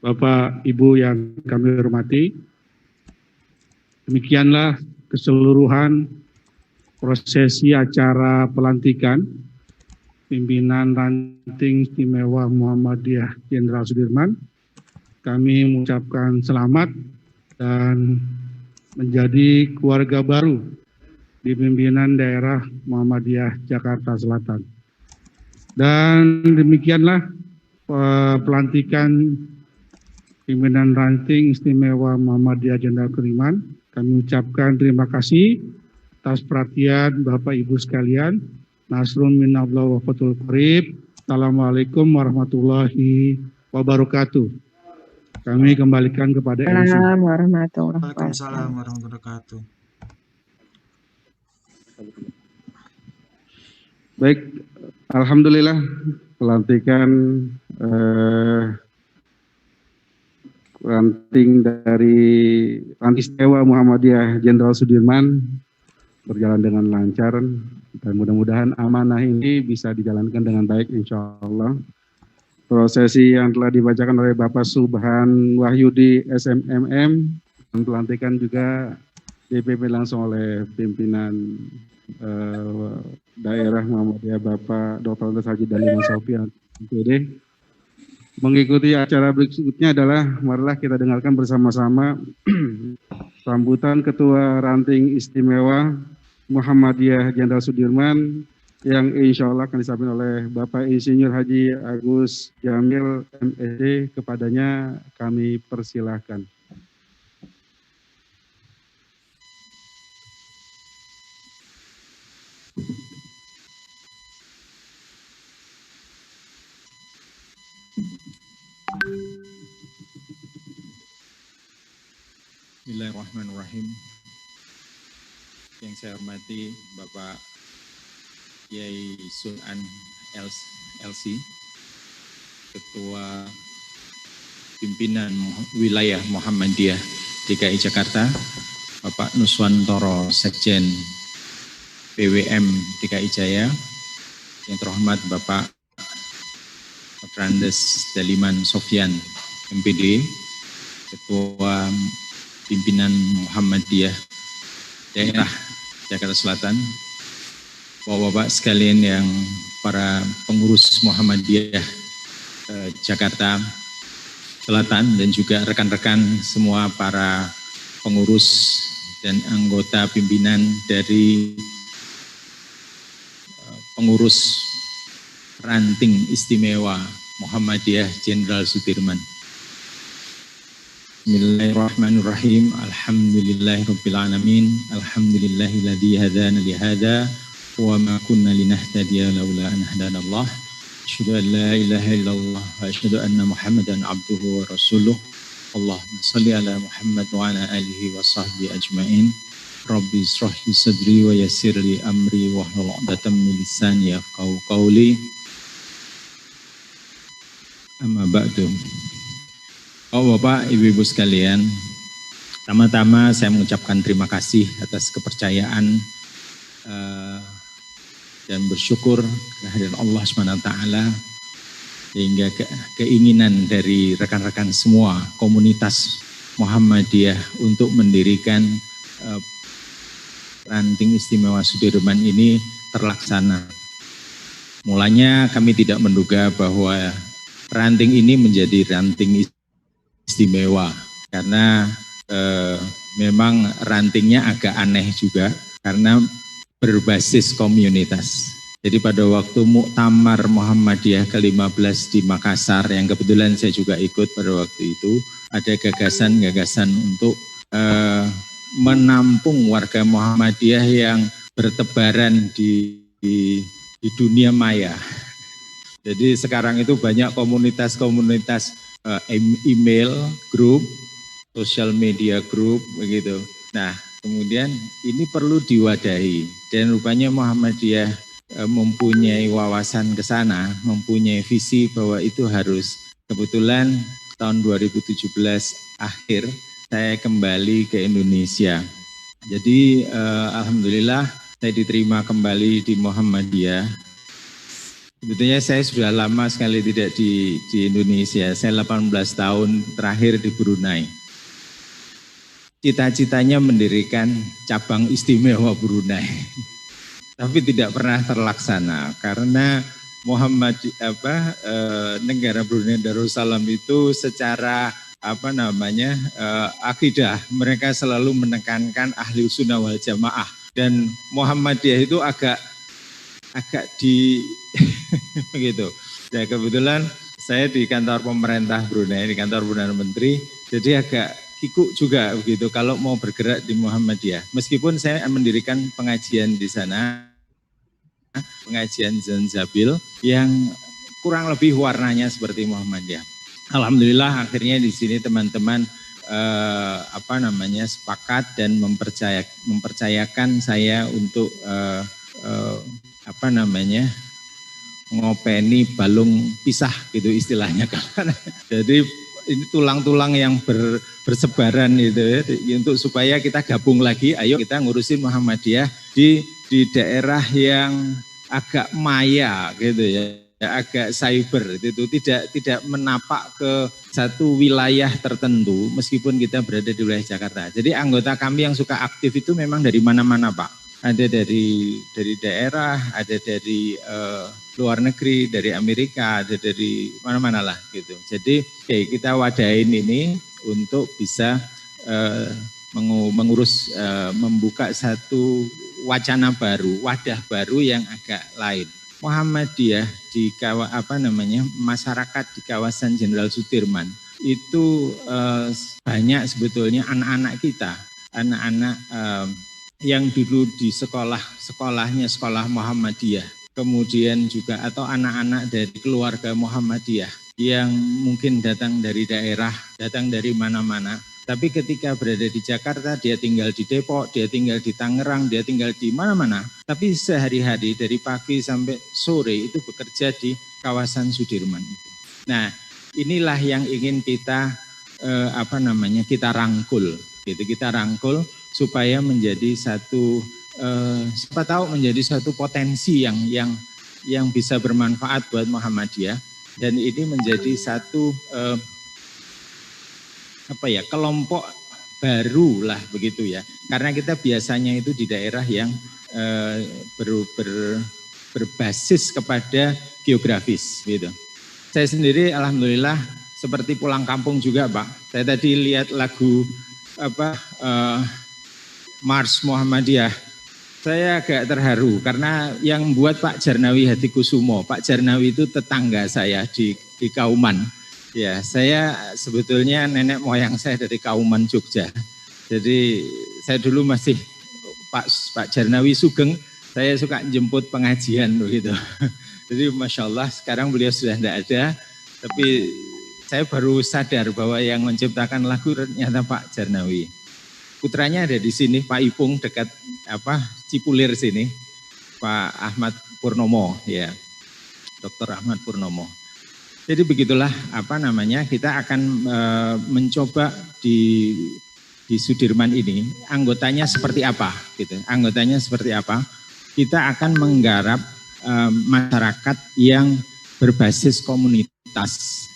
Bapak, Ibu yang kami hormati, demikianlah keseluruhan prosesi acara pelantikan pimpinan ranting istimewa Muhammadiyah Jenderal Sudirman. Kami mengucapkan selamat dan menjadi keluarga baru di pimpinan daerah Muhammadiyah Jakarta Selatan. Dan demikianlah pelantikan pimpinan ranting istimewa Muhammadiyah Jenderal Sudirman. Kami ucapkan terima kasih atas perhatian Bapak Ibu sekalian. Nasrun minallah wa fathul qarib. Assalamualaikum warahmatullahi wabarakatuh. Kami kembalikan kepada MC. Waalaikumsalam warahmatullahi wabarakatuh. Baik, alhamdulillah pelantikan ranting dari ranting istimewa Muhammadiyah Jenderal Sudirman berjalan dengan lancar dan mudah-mudahan amanah ini bisa dijalankan dengan baik insya Allah. Prosesi yang telah dibacakan oleh Bapak Subhan Wahyudi SMMM dan pelantikan juga DPP langsung oleh pimpinan daerah Muhammadiyah Bapak Dr. Andes Haji Daliman Sofian MPD. Mengikuti acara berikutnya adalah marilah kita dengarkan bersama-sama sambutan Ketua Ranting Istimewa Muhammadiyah Jenderal Sudirman yang insya Allah akan disampaikan oleh Bapak Insinyur Haji Agus Jamil MSD. Kepadanya kami persilahkan. Bismillahirrahmanirrahim. Yang saya hormati Bapak Kiai Sunan LC, Ketua Pimpinan Wilayah Muhammadiyah DKI Jakarta, Bapak Nuswantoro Sekjen PWM DKI Jaya, yang terhormat Bapak Dr. Andes Daliman Sofian MPD, Ketua Pimpinan Muhammadiyah Daerah Jakarta Selatan, Bapak-bapak sekalian yang para pengurus Muhammadiyah Jakarta Selatan dan juga rekan-rekan semua para pengurus dan anggota pimpinan dari pengurus ranting istimewa Muhammadiyah Jenderal Sudirman. Bismillahirrahmanirrahim. Alhamdulillahirabbil alamin. Alhamdulillahilladzi hadana li hadza wa ma kunna linahtadiya laula an hadanallah. Asyhadu an la ilaha illallah wa asyhadu anna Muhammadan abduhu wa rasuluh. Allahumma shalli ala Muhammad wa ala alihi wa sahbihi ajmain. Rabbi israh li sadri wa yassir li amri wa hlul 'uqdatam min lisani yafqahu qawli. Amma ba'du. Bapak, Ibu-ibu sekalian, pertama-tama saya mengucapkan terima kasih atas kepercayaan dan bersyukur kehadiran Allah SWT sehingga keinginan dari rekan-rekan semua komunitas Muhammadiyah untuk mendirikan ranting istimewa Sudirman ini terlaksana. Mulanya kami tidak menduga bahwa ranting ini menjadi ranting istimewa karena memang rantingnya agak aneh juga karena berbasis komunitas. Jadi pada waktu Muktamar Muhammadiyah ke-15 di Makassar yang kebetulan saya juga ikut pada waktu itu, ada gagasan-gagasan untuk menampung warga Muhammadiyah yang bertebaran di dunia maya. Jadi sekarang itu banyak komunitas-komunitas email, grup, sosial media grup, begitu. Nah, kemudian ini perlu diwadahi dan rupanya Muhammadiyah mempunyai wawasan ke sana, mempunyai visi bahwa itu harus. Kebetulan tahun 2017 akhir saya kembali ke Indonesia. Jadi alhamdulillah saya diterima kembali di Muhammadiyah Sebetulnya saya sudah lama sekali tidak di Indonesia. Saya 18 tahun terakhir di Brunei. Cita-citanya mendirikan cabang istimewa Brunei. Tapi tidak pernah terlaksana karena negara Brunei Darussalam itu secara akidah mereka selalu menekankan ahli sunnah wal jamaah, dan Muhammadiyah itu agak di begitu. Ya kebetulan saya di kantor pemerintah Brunei, di kantor Perdana Menteri, jadi agak kikuk juga begitu kalau mau bergerak di Muhammadiyah. Meskipun saya mendirikan pengajian di sana, pengajian Zanzabil yang kurang lebih warnanya seperti Muhammadiyah. Alhamdulillah akhirnya di sini teman-teman sepakat dan mempercayakan saya untuk ngopeni balung pisah gitu istilahnya. Jadi ini tulang-tulang yang bersebaran itu ya, untuk supaya kita gabung lagi, ayo kita ngurusin Muhammadiyah di daerah yang agak maya gitu ya, agak cyber itu tidak menapak ke satu wilayah tertentu meskipun kita berada di wilayah Jakarta. Jadi anggota kami yang suka aktif itu memang dari mana-mana Pak. Ada dari daerah, ada dari luar negeri, dari Amerika, ada dari mana-mana lah gitu. Jadi kita wadahin ini untuk bisa mengurus, membuka satu wacana baru, wadah baru yang agak lain. Muhammadiyah di masyarakat di kawasan Jenderal Sudirman itu banyak sebetulnya anak-anak kita, anak-anak yang dulu di sekolahnya sekolah Muhammadiyah, kemudian juga atau anak-anak dari keluarga Muhammadiyah yang mungkin datang dari daerah, datang dari mana-mana, tapi ketika berada di Jakarta, dia tinggal di Depok, dia tinggal di Tangerang, dia tinggal di mana-mana, tapi sehari-hari dari pagi sampai sore itu bekerja di kawasan Sudirman. Nah, inilah yang ingin kita kita rangkul, gitu, kita rangkul supaya menjadi satu siapa tahu menjadi satu potensi yang bisa bermanfaat buat Muhammadiyah, dan ini menjadi satu kelompok baru lah begitu ya, karena kita biasanya itu di daerah yang berbasis kepada geografis gitu. Saya sendiri alhamdulillah seperti pulang kampung juga Pak. Saya tadi lihat lagu Mars Muhammadiyah, saya agak terharu karena yang membuat Pak Jarnawi Hadikusumo. Pak Jarnawi itu tetangga saya di Kauman. Ya, saya sebetulnya nenek moyang saya dari Kauman Jogja. Jadi saya dulu masih Pak Jarnawi Sugeng, saya suka jemput pengajian begitu. Jadi Masya Allah sekarang beliau sudah tidak ada, tapi saya baru sadar bahwa yang menciptakan lagu ternyata Pak Jarnawi. Putranya ada di sini, Pak Ipung, dekat Cipulir sini, Pak Ahmad Purnomo, ya, Dr. Ahmad Purnomo. Jadi begitulah kita akan mencoba di Sudirman ini anggotanya seperti apa, gitu. Anggotanya seperti apa? Kita akan menggarap masyarakat yang berbasis komunitas,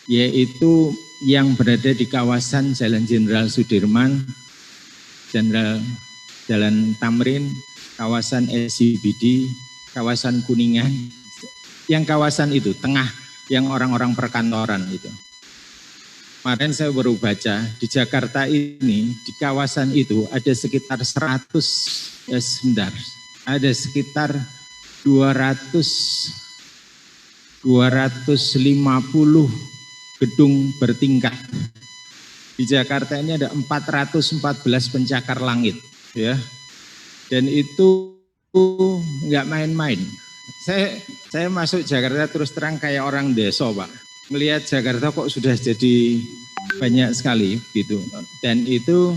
yaitu yang berada di kawasan Jalan Jenderal Sudirman, Jalan Tamrin, kawasan SCBD, kawasan Kuningan, yang kawasan itu, tengah, yang orang-orang perkantoran itu. Kemarin saya baru baca, di Jakarta ini, di kawasan itu ada sekitar 250 gedung bertingkat. Di Jakarta ini ada 414 pencakar langit, ya, dan itu nggak main-main. Saya masuk Jakarta terus terang kayak orang desa Pak. Melihat Jakarta kok sudah jadi banyak sekali gitu. Dan itu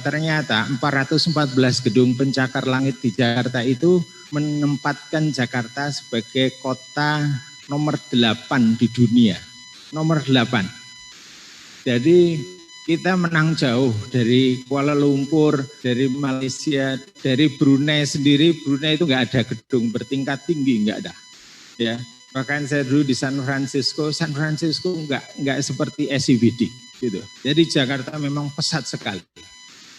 ternyata 414 gedung pencakar langit di Jakarta itu menempatkan Jakarta sebagai kota nomor 8 di dunia. Nomor 8. Jadi kita menang jauh dari Kuala Lumpur, dari Malaysia, dari Brunei sendiri. Brunei itu nggak ada gedung bertingkat tinggi, nggak ada. Ya, Bahkan saya dulu di San Francisco nggak seperti SCBD gitu. Jadi Jakarta memang pesat sekali.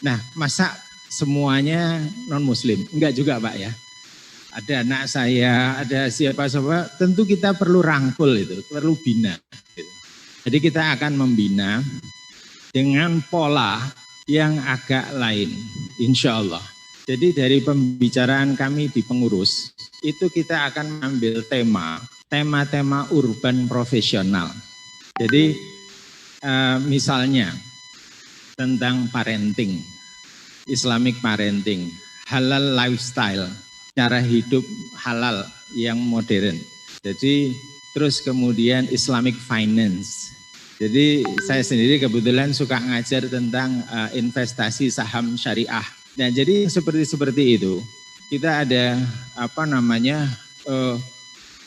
Nah, masa semuanya non Muslim? Enggak juga, Pak ya. Ada anak saya, ada siapa-siapa, tentu kita perlu rangkul itu, perlu bina. Gitu. Jadi kita akan membina dengan pola yang agak lain, insya Allah. Jadi dari pembicaraan kami di pengurus, itu kita akan mengambil tema-tema urban profesional. Jadi misalnya tentang parenting, Islamic parenting, halal lifestyle, cara hidup halal yang modern. Jadi terus kemudian Islamic finance. Jadi saya sendiri kebetulan suka ngajar tentang investasi saham syariah. Nah, jadi seperti itu kita ada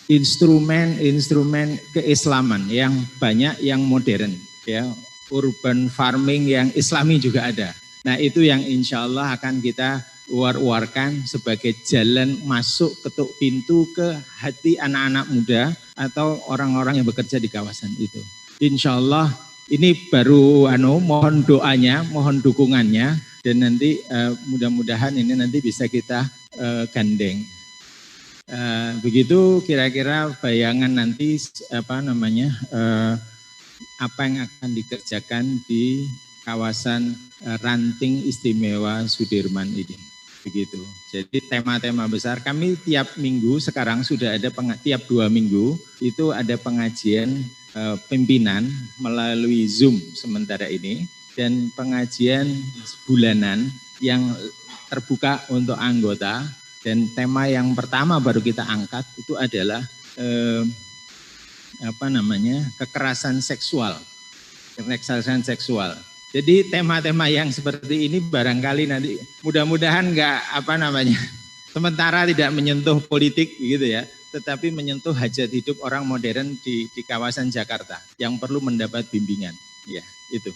instrumen keislaman yang banyak yang modern, ya, urban farming yang Islami juga ada. Nah, itu yang insya Allah akan kita war-warkan sebagai jalan masuk ketuk pintu ke hati anak-anak muda atau orang-orang yang bekerja di kawasan itu. Insya Allah ini baru mohon doanya, mohon dukungannya, dan nanti mudah-mudahan ini nanti bisa kita gandeng. Begitu kira-kira bayangan nanti apa yang akan dikerjakan di kawasan Ranting Istimewa Sudirman ini. Begitu. Jadi tema-tema besar kami tiap minggu sekarang sudah ada tiap 2 minggu itu ada pengajian pimpinan melalui Zoom sementara ini, dan pengajian bulanan yang terbuka untuk anggota. Dan tema yang pertama baru kita angkat itu adalah kekerasan seksual. Jadi tema-tema yang seperti ini barangkali nanti mudah-mudahan sementara tidak menyentuh politik gitu ya, tetapi menyentuh hajat hidup orang modern di kawasan Jakarta yang perlu mendapat bimbingan. Ya, itu.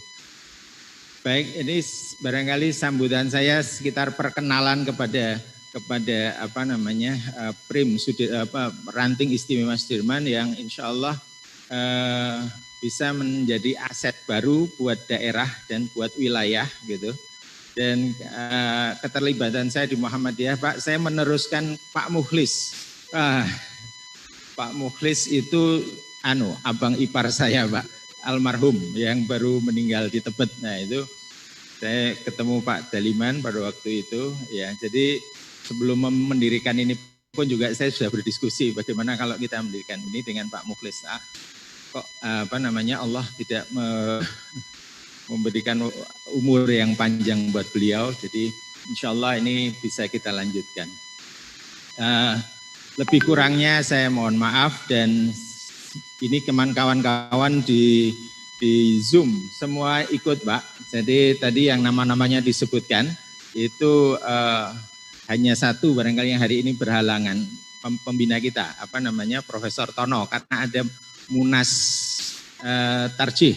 Baik, ini barangkali sambutan saya sekitar perkenalan kepada Ranting Istimewa Sudirman yang insya Allah bisa menjadi aset baru buat daerah dan buat wilayah gitu. Dan keterlibatan saya di Muhammadiyah, Pak, saya meneruskan Pak Mukhlis. Pak Mukhlis itu abang ipar saya, Pak, almarhum yang baru meninggal di Tebet. Nah, itu saya ketemu Pak Daliman pada waktu itu, ya. Jadi sebelum mendirikan ini pun juga saya sudah berdiskusi bagaimana kalau kita mendirikan ini dengan Pak Mukhlis. Kok Allah tidak memberikan umur yang panjang buat beliau. Jadi insya Allah ini bisa kita lanjutkan. Lebih kurangnya saya mohon maaf, dan ini kawan-kawan di Zoom semua ikut, Pak. Jadi tadi yang nama-namanya disebutkan itu hanya satu barangkali yang hari ini berhalangan, pembina kita, Profesor Tono, karena ada Munas Tarjih.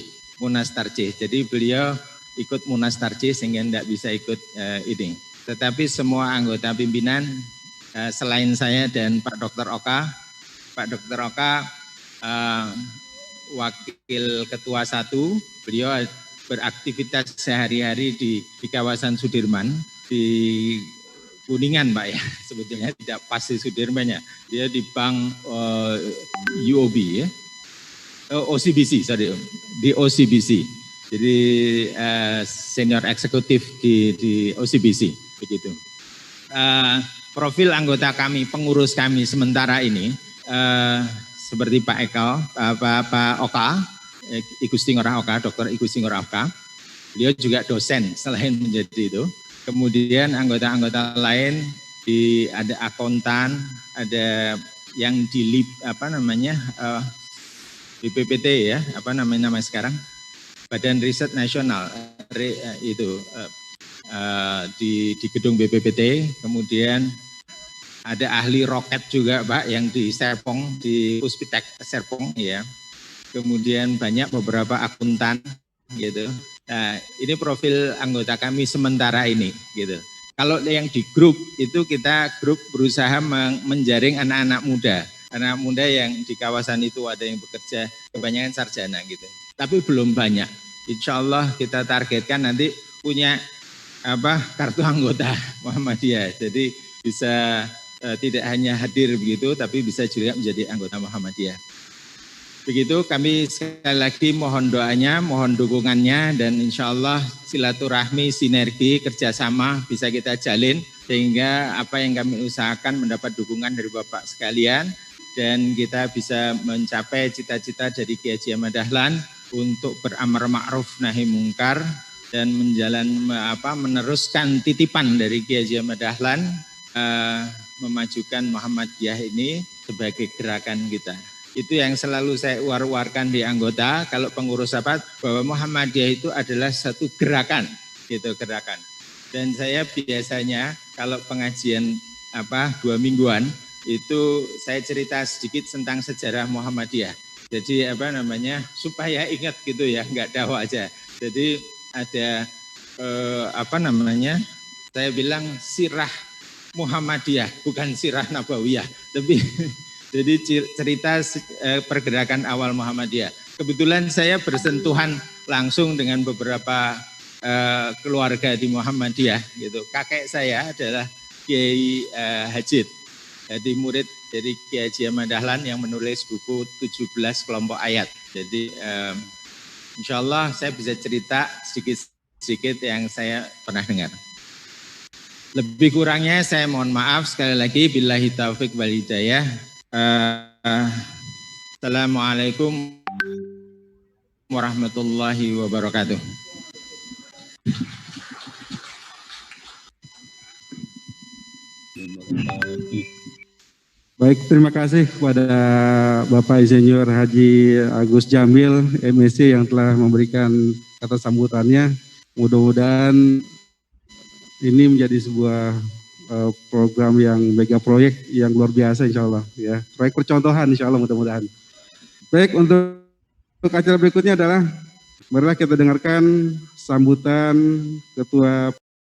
Jadi beliau ikut Munas Tarjih sehingga tidak bisa ikut ini. Tetapi semua anggota pimpinan selain saya dan Pak Dr. Oka, Wakil Ketua 1, beliau beraktivitas sehari-hari di kawasan Sudirman, di Kuningan, Pak ya, sebetulnya tidak pasti Sudirman ya, dia di Bank UOB ya, OCBC, di OCBC, jadi senior eksekutif di OCBC, begitu. Profil anggota kami, pengurus kami sementara ini, seperti Pak Oka, Igusti Ngurah Oka, Dr. Igusti Ngurah Oka, beliau juga dosen selain menjadi itu. Kemudian anggota-anggota lain ada akuntan, ada yang di BPPT ya, nama sekarang, Badan Riset Nasional di gedung BPPT. Kemudian ada ahli roket juga, Pak, yang di Serpong, di Puspitek Serpong ya. Kemudian banyak beberapa akuntan gitu. Nah, ini profil anggota kami sementara ini gitu. Kalau yang di grup itu kita grup berusaha menjaring anak-anak muda anak muda yang di kawasan itu ada yang bekerja, kebanyakan sarjana gitu. Tapi belum banyak. Insya Allah kita targetkan nanti punya kartu anggota Muhammadiyah. Jadi bisa tidak hanya hadir begitu, tapi bisa juga menjadi anggota Muhammadiyah. Begitu, kami sekali lagi mohon doanya, mohon dukungannya, dan insya Allah silaturahmi, sinergi, kerjasama bisa kita jalin, sehingga apa yang kami usahakan mendapat dukungan dari Bapak sekalian, dan kita bisa mencapai cita-cita dari Kiai Haji Ahmad Dahlan untuk beramar ma'ruf nahi mungkar, dan meneruskan titipan dari Kiai Haji Ahmad Dahlan, memajukan Muhammadiyah ini sebagai gerakan kita. Itu yang selalu saya war-warkan di anggota, kalau pengurus rapat, bahwa Muhammadiyah itu adalah satu gerakan, gitu gerakan. Dan saya biasanya kalau pengajian 2 mingguan, itu saya cerita sedikit tentang sejarah Muhammadiyah. Jadi supaya ingat gitu ya, enggak dakwah aja. Jadi ada saya bilang sirah Muhammadiyah, bukan sirah Nabawiyah, tapi jadi cerita pergerakan awal Muhammadiyah. Kebetulan saya bersentuhan langsung dengan beberapa keluarga di Muhammadiyah gitu. Kakek saya adalah Kiai Hajid. Jadi murid dari Kiai Haji Ahmad Dahlan yang menulis buku 17 kelompok ayat. Jadi insya Allah saya bisa cerita sedikit yang saya pernah dengar. Lebih kurangnya saya mohon maaf sekali lagi. Billahi taufiq wal hidayah. Assalamualaikum warahmatullahi wabarakatuh. Baik, terima kasih kepada Bapak Insinyur Haji Agus Jamil, MSc, yang telah memberikan kata sambutannya. Mudah-mudahan ini menjadi sebuah program yang mega proyek yang luar biasa insya Allah. Ya. Proyek percontohan insya Allah mudah-mudahan. Baik, untuk acara berikutnya adalah marilah kita dengarkan sambutan Ketua